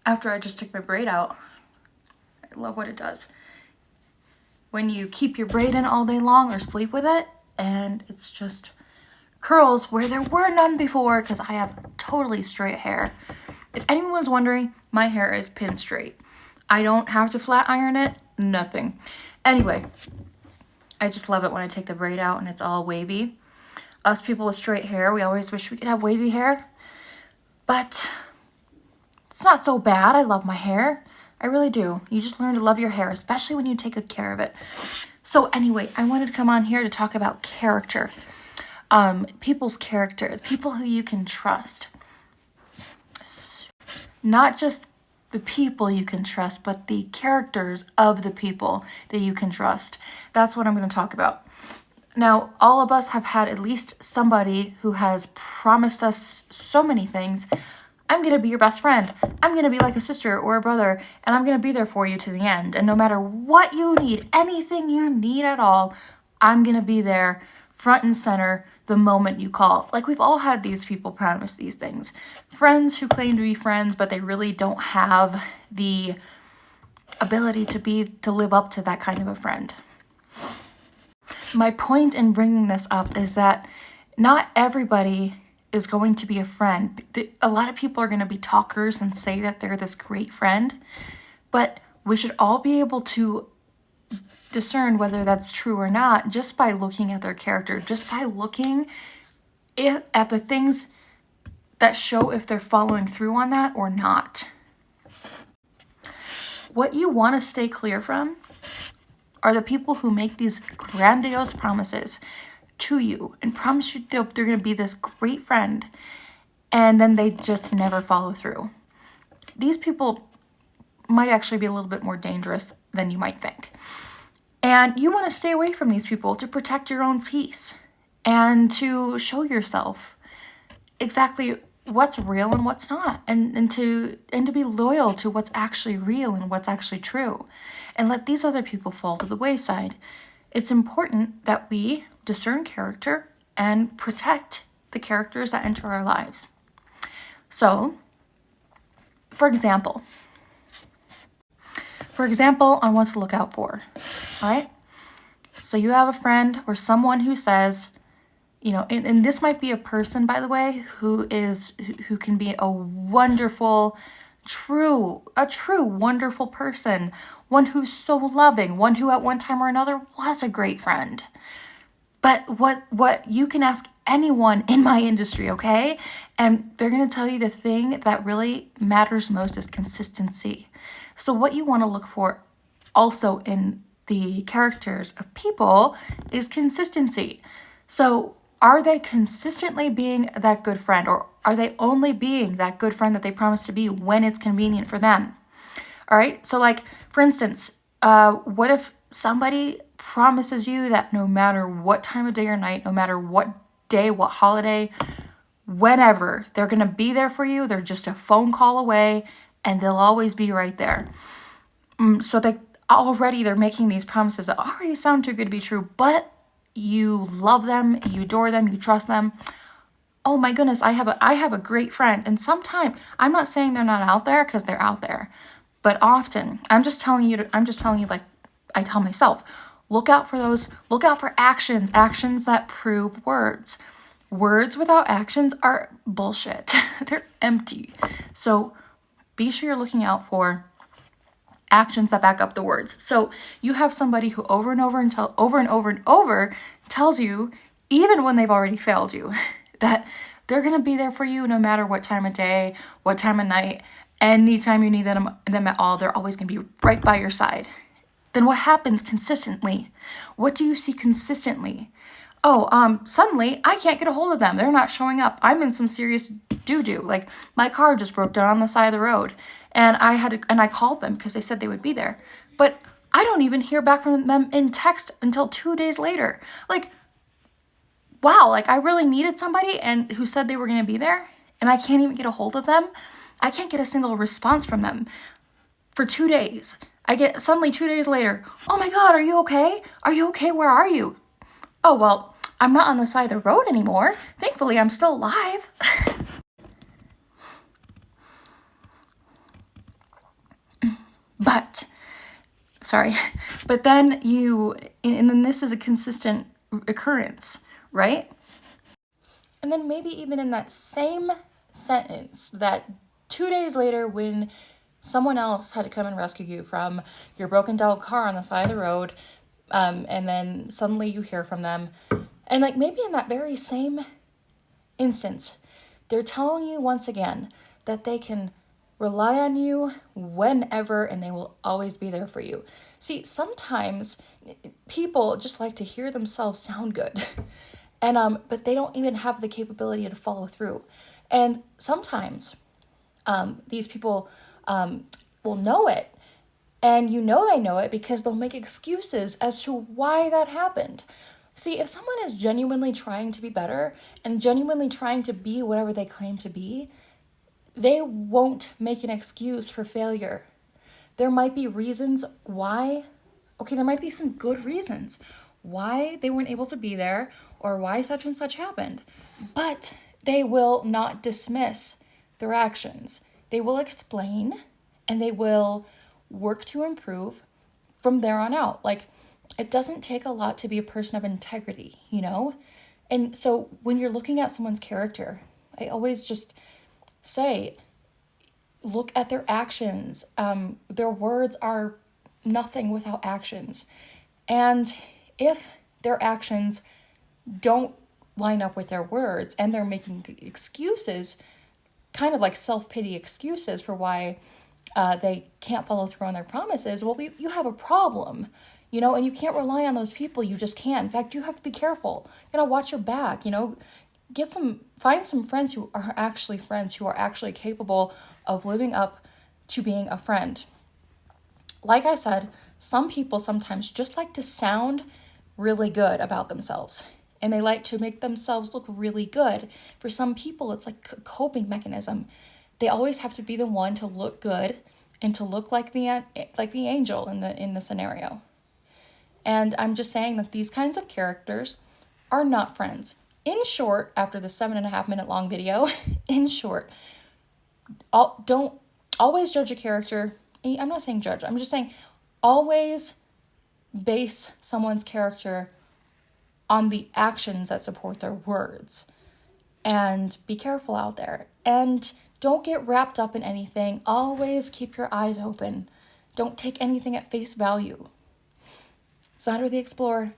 after I just took my braid out. I love what it does. When you keep your braid in all day long or sleep with it, and it's just curls where there were none before, because I have totally straight hair. If anyone was wondering, my hair is pin straight. I don't have to flat iron it, nothing. Anyway, I just love it when I take the braid out and it's all wavy. Us people with straight hair, we always wish we could have wavy hair, but it's not so bad. I love my hair. I really do. You just learn to love your hair, especially when you take good care of it. So anyway, I wanted to come on here to talk about character. People's character, people who you can trust. Not just the people you can trust, but the characters of the people that you can trust. That's what I'm going to talk about. Now, all of us have had at least somebody who has promised us so many things. I'm going to be your best friend. I'm going to be like a sister or a brother, and I'm going to be there for you to the end. And no matter what you need, anything you need at all, I'm going to be there front and center the moment you call. Like, we've all had these people promise these things. Friends who claim to be friends, but they really don't have the ability to live up to that kind of a friend. My point in bringing this up is that not everybody is going to be a friend. A lot of people are going to be talkers and say that they're this great friend, but we should all be able to discern whether that's true or not just by looking at their character, just by looking at the things that show if they're following through on that or not. What you want to stay clear from are the people who make these grandiose promises to you and promise you they're going to be this great friend, and then they just never follow through. These people might actually be a little bit more dangerous than you might think. And you want to stay away from these people to protect your own peace and to show yourself exactly what's real and what's not, and to be loyal to what's actually real and what's actually true, and let these other people fall to the wayside. It's important that we discern character and protect the characters that enter our lives. So, for example, on what to look out for, all right? So you have a friend or someone who says, and this might be a person, by the way, who can be a wonderful, true, wonderful person, one who's so loving, one who at one time or another was a great friend. But what you can ask anyone in my industry, okay? And they're going to tell you the thing that really matters most is consistency. So what you want to look for also in the characters of people is consistency. So are they consistently being that good friend, or are they only being that good friend that they promised to be when it's convenient for them? All right. So like, for instance, what if somebody promises you that no matter what time of day or night, no matter what day, what holiday, whenever, they're going to be there for you. They're just a phone call away and they'll always be right there. So they're making these promises that already sound too good to be true, but you love them, you adore them, you trust them. Oh my goodness, I have a great friend. And sometimes, I'm not saying they're not out there, because they're out there, but often, I'm just telling you like I tell myself, look out for actions that prove words. Words without actions are bullshit. They're empty. So be sure you're looking out for actions that back up the words. So you have somebody who over and over tells you, even when they've already failed you, that they're going to be there for you no matter what time of day, what time of night, anytime you need them at all, they're always going to be right by your side. Then what happens consistently? What do you see consistently? Suddenly I can't get a hold of them. They're not showing up. I'm in some serious doo-doo. Like, my car just broke down on the side of the road, and I called them because they said they would be there. But I don't even hear back from them in text until 2 days later. Like, wow, like I really needed somebody and who said they were going to be there, and I can't even get a hold of them. I can't get a single response from them for 2 days. I get suddenly 2 days later, oh my God, are you okay? Are you okay? Where are you? Oh, well, I'm not on the side of the road anymore. Thankfully, I'm still alive. But, sorry, but then and then this is a consistent occurrence, right? And then maybe even in that same sentence, that 2 days later, when someone else had to come and rescue you from your broken down car on the side of the road, and then suddenly you hear from them, and like maybe in that very same instance, they're telling you once again that they can rely on you whenever and they will always be there for you. See, sometimes people just like to hear themselves sound good. And but they don't even have the capability to follow through. And sometimes these people will know it, and you know they know it because they'll make excuses as to why that happened. See, if someone is genuinely trying to be better and genuinely trying to be whatever they claim to be, they won't make an excuse for failure. There might be reasons why, okay, there might be some good reasons why they weren't able to be there or why such and such happened, but they will not dismiss their actions. They will explain and they will work to improve from there on out. Like, it doesn't take a lot to be a person of integrity, you know? And so when you're looking at someone's character, I always just say, look at their actions. Their words are nothing without actions. And if their actions don't line up with their words and they're making excuses, kind of like self-pity excuses for why they can't follow through on their promises, well, you have a problem, you know, and you can't rely on those people. You just can't. In fact, you have to be careful. You gotta watch your back, you know, find some friends who are actually capable of living up to being a friend. Like I said, some people sometimes just like to sound really good about themselves, and they like to make themselves look really good. For some people, it's like a coping mechanism. They always have to be the one to look good and to look like the angel in the scenario. And I'm just saying that these kinds of characters are not friends. In short, after the 7.5 minute long video, in short, don't always judge a character. I'm not saying judge. I'm just saying always base someone's character on the actions that support their words. And be careful out there. And don't get wrapped up in anything. Always keep your eyes open. Don't take anything at face value. Sandra the Explorer.